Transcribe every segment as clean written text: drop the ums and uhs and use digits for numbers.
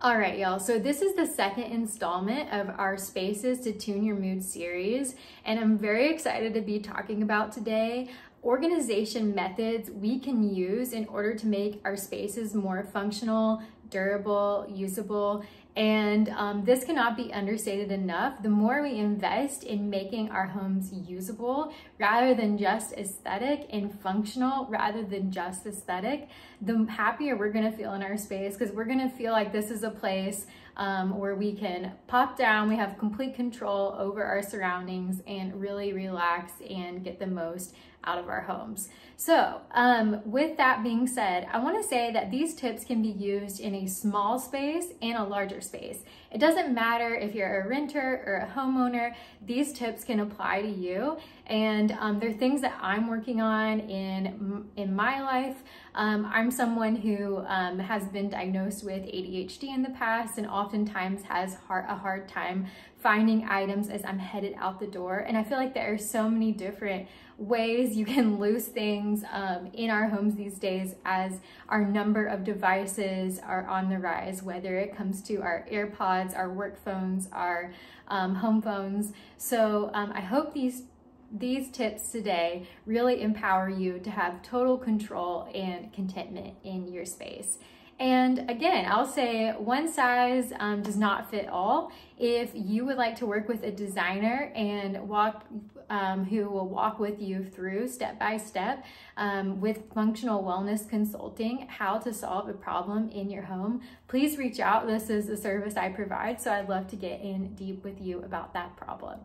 All right, y'all, so this is the second installment of our Spaces to Tune Your Mood series, and I'm very excited to be talking about today organization methods we can use in order to make our spaces more functional, durable, usable, and this cannot be understated enough. The more we invest in making our homes usable rather than just aesthetic, and functional rather than just aesthetic, the happier we're gonna feel in our space, because we're gonna feel like this is a place where we can pop down, we have complete control over our surroundings, and really relax and get the most out of our homes. So with that being said, I want to say that these tips can be used in a small space and a larger space. It doesn't matter if you're a renter or a homeowner, these tips can apply to you. And they're things that I'm working on in my life. I'm someone who has been diagnosed with ADHD in the past, and oftentimes has a hard time finding items as I'm headed out the door. And I feel like there are so many different ways you can lose things in our homes these days, as our number of devices are on the rise, whether it comes to our AirPods, our work phones, our home phones. So I hope these tips today really empower you to have total control and contentment in your space. And again, I'll say one size does not fit all. If you would like to work with a designer and who will walk with you through step by step with functional wellness consulting, how to solve a problem in your home, please reach out. This is a service I provide, so I'd love to get in deep with you about that problem.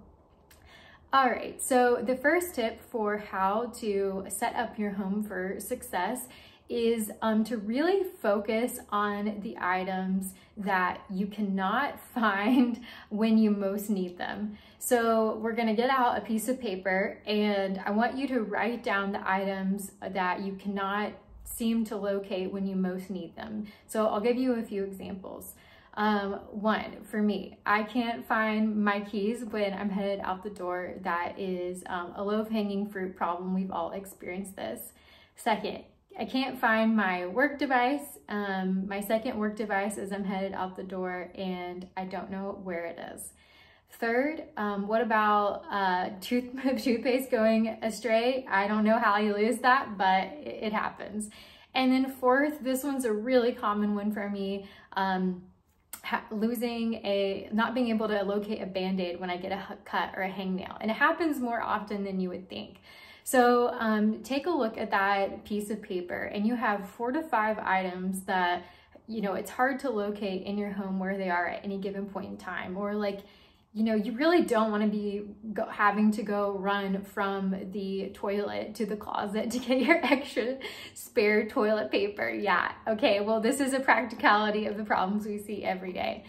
All right, so the first tip for how to set up your home for success is to really focus on the items that you cannot find when you most need them. So we're gonna get out a piece of paper, and I want you to write down the items that you cannot seem to locate when you most need them. So I'll give you a few examples. One, for me, I can't find my keys when I'm headed out the door. That is a low-hanging fruit problem. We've all experienced this. Second, I can't find my work device, my second work device, as I'm headed out the door, and I don't know where it is. Third, what about toothpaste going astray? I don't know how you lose that, but it happens. And then fourth, this one's a really common one for me, not being able to locate a Band-Aid when I get a cut or a hangnail. And it happens more often than you would think. So take a look at that piece of paper, and you have 4 to 5 items that, you know, it's hard to locate in your home where they are at any given point in time. Or like, you know, you really don't want to be having to go run from the toilet to the closet to get your extra spare toilet paper. Yeah, okay, well, this is a practicality of the problems we see every day.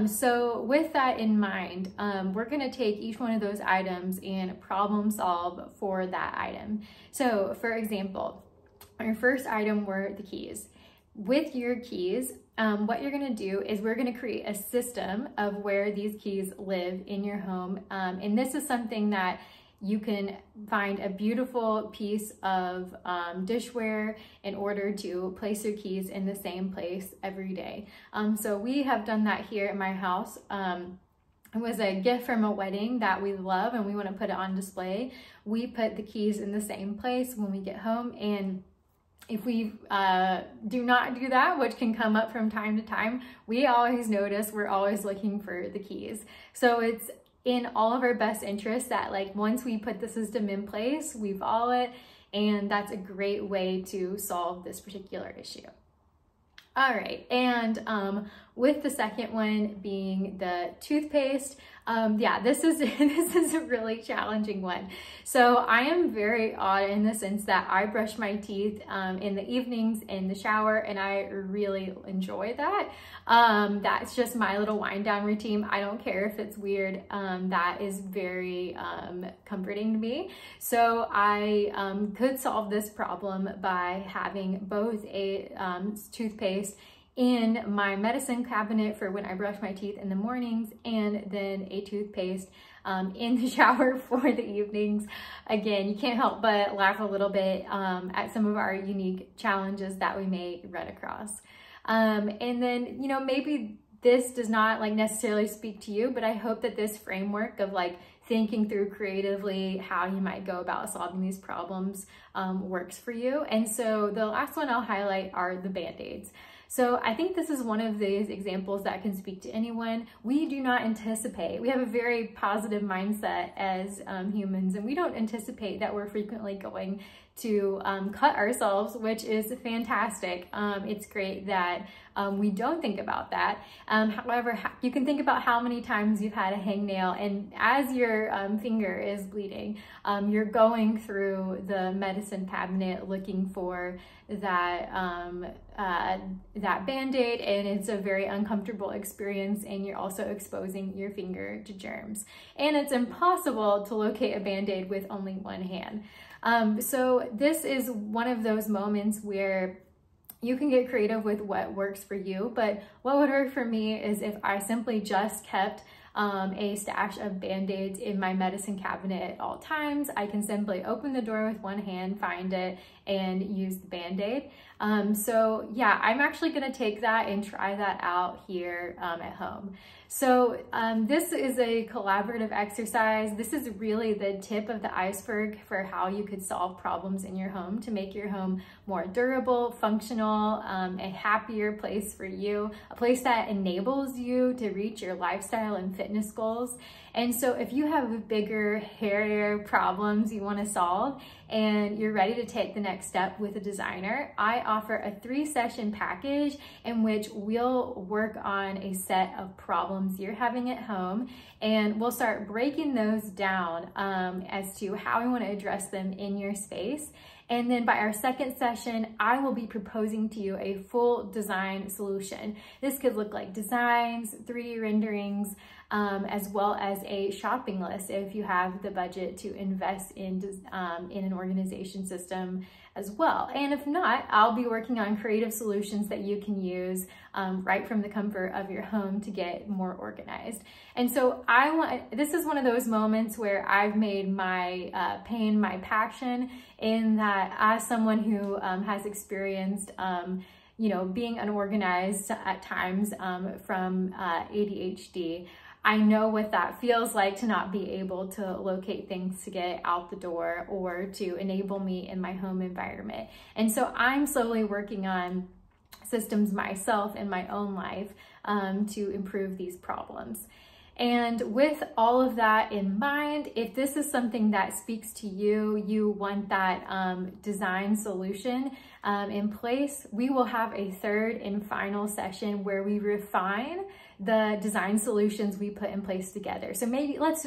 So with that in mind, we're gonna take each one of those items and problem solve for that item. So for example, our first item were the keys. With your keys, what you're gonna do is we're gonna create a system of where these keys live in your home. And this is something that you can find a beautiful piece of dishware in order to place your keys in the same place every day. So we have done that here at my house. It was a gift from a wedding that we love, and we want to put it on display. We put the keys in the same place when we get home, and if we do not do that, which can come up from time to time, we always notice we're always looking for the keys. So it's in all of our best interests that, like, once we put the system in place, we follow it, and that's a great way to solve this particular issue. All right, and with the second one being the toothpaste, yeah, this is a really challenging one. So I am very odd in the sense that I brush my teeth in the evenings in the shower, and I really enjoy that. That's just my little wind down routine. I don't care if it's weird. That is very comforting to me. So I could solve this problem by having both a toothpaste in my medicine cabinet for when I brush my teeth in the mornings, and then a toothpaste in the shower for the evenings. Again, you can't help but laugh a little bit at some of our unique challenges that we may run across. And then, you know, maybe this does not like necessarily speak to you, but I hope that this framework of like thinking through creatively how you might go about solving these problems works for you. And so the last one I'll highlight are the Band-Aids. So I think this is one of these examples that can speak to anyone. We do not anticipate, we have a very positive mindset as humans, and we don't anticipate that we're frequently going to cut ourselves, which is fantastic. It's great that we don't think about that. However, you can think about how many times you've had a hangnail, and as your finger is bleeding, you're going through the medicine cabinet looking for that that Band-Aid, and it's a very uncomfortable experience, and you're also exposing your finger to germs. And it's impossible to locate a Band-Aid with only one hand. So this is one of those moments where you can get creative with what works for you, but what would work for me is if I simply just kept a stash of Band-Aids in my medicine cabinet at all times. I can simply open the door with one hand, find it, and use the Band-Aid. So yeah, I'm actually gonna take that and try that out here at home. So this is a collaborative exercise. This is really the tip of the iceberg for how you could solve problems in your home to make your home more durable, functional, a happier place for you, a place that enables you to reach your lifestyle and fitness goals. And so if you have bigger, hairier problems you want to solve and you're ready to take the next step with a designer, I offer a 3-session package in which we'll work on a set of problems you're having at home, and we'll start breaking those down as to how we want to address them in your space. And then by our second session, I will be proposing to you a full design solution. This could look like designs, 3D renderings, as well as a shopping list if you have the budget to invest in an organization system as well. And if not, I'll be working on creative solutions that you can use right from the comfort of your home to get more organized. And so this is one of those moments where I've made my pain my passion, in that as someone who has experienced you know, being unorganized at times from ADHD, I know what that feels like to not be able to locate things to get out the door or to enable me in my home environment. And so I'm slowly working on systems myself in my own life to improve these problems. And with all of that in mind, if this is something that speaks to you, you want that design solution in place, we will have a third and final session where we refine the design solutions we put in place together. So maybe let's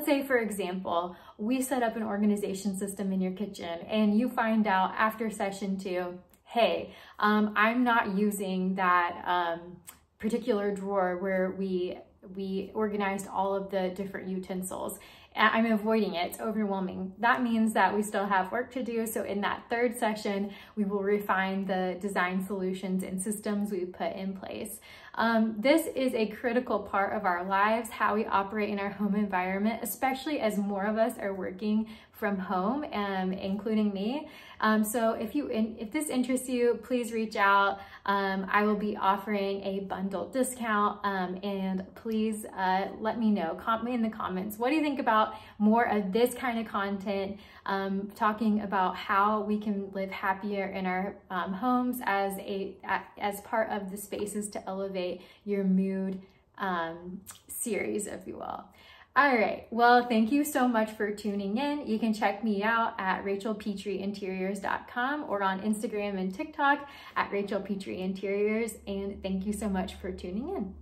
say, for example, we set up an organization system in your kitchen and you find out after session 2, hey, I'm not using that particular drawer where we organized all of the different utensils. I'm avoiding it, it's overwhelming. That means that we still have work to do. So in that third session, we will refine the design solutions and systems we put in place. This is a critical part of our lives, how we operate in our home environment, especially as more of us are working from home, including me. So if this interests you, please reach out. I will be offering a bundle discount, and please let me know, comment in the comments, what do you think about more of this kind of content, talking about how we can live happier in our homes as part of the Spaces to Elevate Your Mood series, if you will. All right, well, thank you so much for tuning in. You can check me out at rachaelinteriors.com or on Instagram and TikTok at rachaelinteriors, and thank you so much for tuning in.